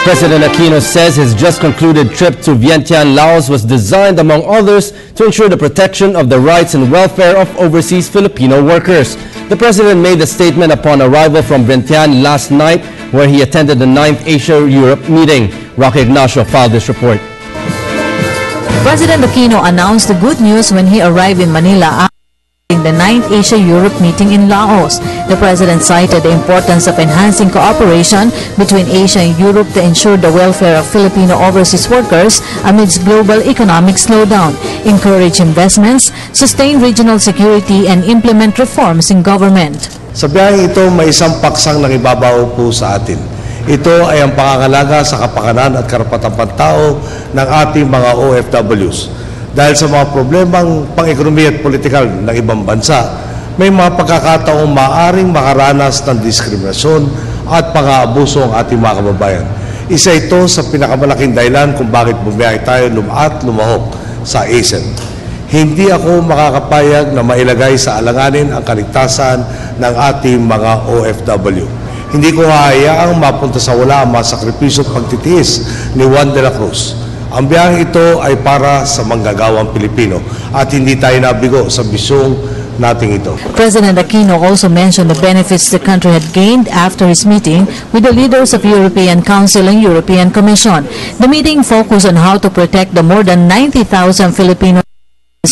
President Aquino says his just concluded trip to Vientiane, Laos was designed, among others, to ensure the protection of the rights and welfare of overseas Filipino workers. The president made the statement upon arrival from Vientiane last night, where he attended the 9th Asia-Europe meeting. Rocky Ignacio filed this report. President Aquino announced the good news when he arrived in Manila in the 9th Asia-Europe meeting in Laos. The president cited the importance of enhancing cooperation between Asia and Europe to ensure the welfare of Filipino overseas workers amidst global economic slowdown, encourage investments, sustain regional security, and implement reforms in government. Sa biyaheng ito, may isang paksang nangibabaw po sa atin. Ito ay ang pangangalaga sa kapakanan at karapatang pantao ng ating mga OFWs. Dahil sa mga problemang pang-ekonomiya at politikal ng ibang bansa, may mga pagkakataong maaaring makaranas ng diskriminasyon at pang-aabuso ang ating mga kababayan. Isa ito sa pinakamalaking dahilan kung bakit bumiyahe tayo at lumahok sa ASEM. Hindi ako makakapayag na mailagay sa alanganin ang kaligtasan ng ating mga OFW. Hindi ko hahayaang mapunta sa wala ang mga sakripisyo at pagtitiis ni Juan de la Cruz. Ang biyaheng ito ay para sa manggagawang Pilipino at hindi tayo nabigo sa bisyong nating ito. President Aquino also mentioned the benefits the country had gained after his meeting with the leaders of European Council and European Commission. The meeting focused on how to protect the more than 90,000 Filipinos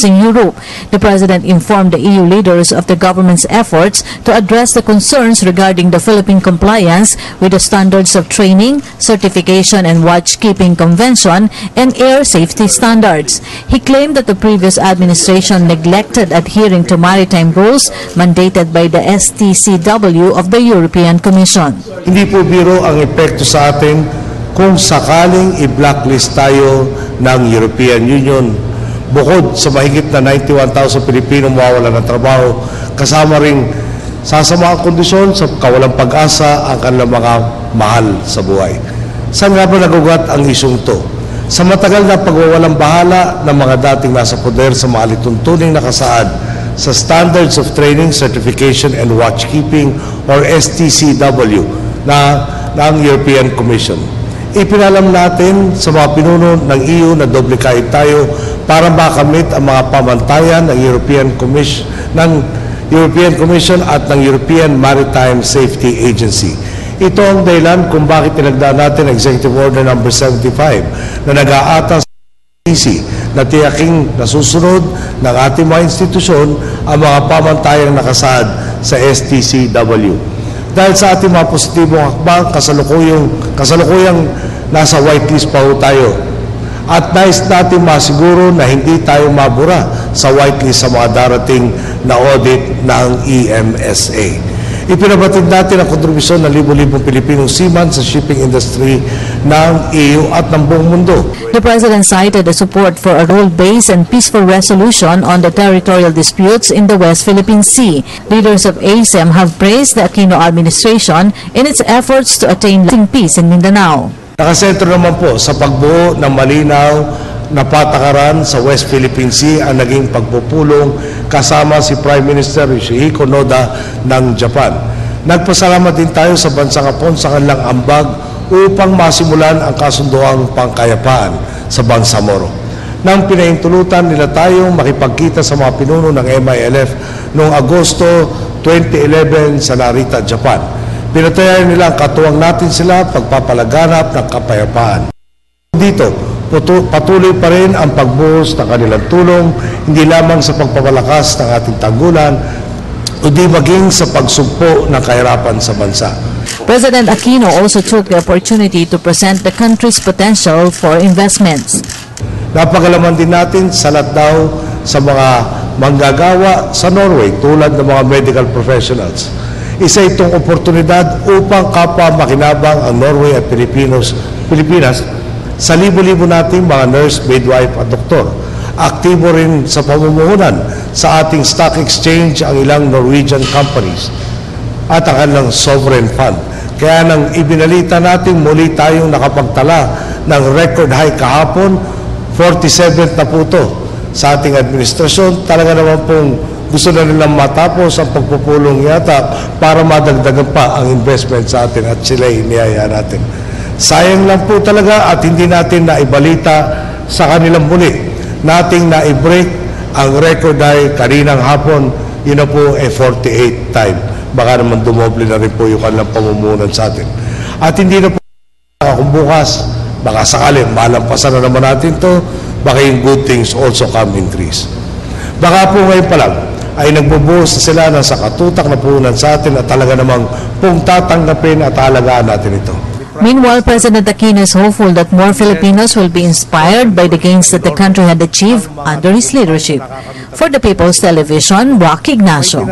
in Europe. The president informed the EU leaders of the government's efforts to address the concerns regarding the Philippine compliance with the standards of training, certification, and watchkeeping convention and air safety standards. He claimed that the previous administration neglected adhering to maritime rules mandated by the STCW of the European Commission. Hindi po biro ang epekto sa atin kung sakaling i-blacklist tayo ng European Union. Bukod sa mahigit na 91,000 Pilipino mawawala ng trabaho, kasama ring sasamaang kondisyon sa kawalang pag-asa ang kanilang mga mahal sa buhay. Saan nga ba nagugat ang isyong ito? Sa matagal na pagwawalang bahala ng mga dating nasa poder sa mga lituntuning nakasaad sa Standards of Training, Certification, and Watchkeeping or STCW ng European Commission. Ipinalam natin sa mga pinuno ng EU na doble kahit tayo para makamit ang mga pamantayan ng European Commission at ng European Maritime Safety Agency. Ito ang dahilan kung bakit tinagdaan natin Executive Order No. 75 na nag-aatang sa EC na tiyaking nasusunod ng ating mga institusyon ang mga pamantayang nakasaad sa STCW. Dahil sa ating mga positibong hakbang, kasalukuyang nasa whitelist pa ho tayo. At nais natin masiguro na hindi tayo mabura sa whitelist sa mga darating na audit ng EMSA. Ipinabatid natin ang kontribusyon ng libo-libong Pilipinong seaman sa shipping industry ng EU at ng buong mundo. The President cited the support for a rule-based and peaceful resolution on the territorial disputes in the West Philippine Sea. Leaders of ASEM have praised the Aquino administration in its efforts to attain peace in Mindanao. Nakasentro naman po sa pagbuo ng malinaw na patakaran sa West Philippine Sea ang naging pagpupulong kasama si Prime Minister Yoshihiko Noda ng Japan. Nagpasalamat din tayo sa bansang Hapon sa kanilang ambag upang masimulan ang kasunduang pangkayapaan sa Bangsamoro. Nang pinahintulutan nila tayong makipagkita sa mga pinuno ng MILF noong Agosto 2011 sa Narita, Japan. Pinatayan nila ang katuwang natin sila pagpapalaganap ng kapayapaan. Dito, patuloy pa rin ang pagbuhos ng kanilang tulong, hindi lamang sa pagpapalakas ng ating tanggulan, kundi maging sa pagsugpo ng kahirapan sa bansa. President Aquino also took the opportunity to present the country's potential for investments. Napagalaman din natin salat daw sa mga manggagawa sa Norway tulad ng mga medical professionals. Isa itong oportunidad upang kapwa makinabang ang Norway at Pilipinas sa libo-libo nating mga nurse, midwife at doktor. Aktibo rin sa pamumuhunan sa ating stock exchange ang ilang Norwegian companies at ang kanilang sovereign fund. Kaya nang ibinalita natin muli tayong nakapagtala ng record high kahapon, 47th na po ito sa ating administrasyon, talaga naman pong gusto na nilang matapos ang pagpupulong yata para madagdagan pa ang investment sa atin at sila iniyaya natin. Sayang lang po talaga at hindi natin naibalita sa kanilang muli. Nating na-break ang record ay kaninang hapon, yun na po 48 time. Baka naman dumoble na rin po yung kanilang pamumunan sa atin. At hindi na po kung bukas, baka sakali, malampasan na naman natin to, baka yung good things also come in threes. Baka po ngayon pa lang, ay nagbubuhos na sila ng sakatutak na puhunan sa atin at talaga namang pong tatanggapin at alagaan natin ito. Meanwhile, President Aquino is hopeful that more Filipinos will be inspired by the gains that the country had achieved under his leadership. For the People's Television, Rocky Ignacio.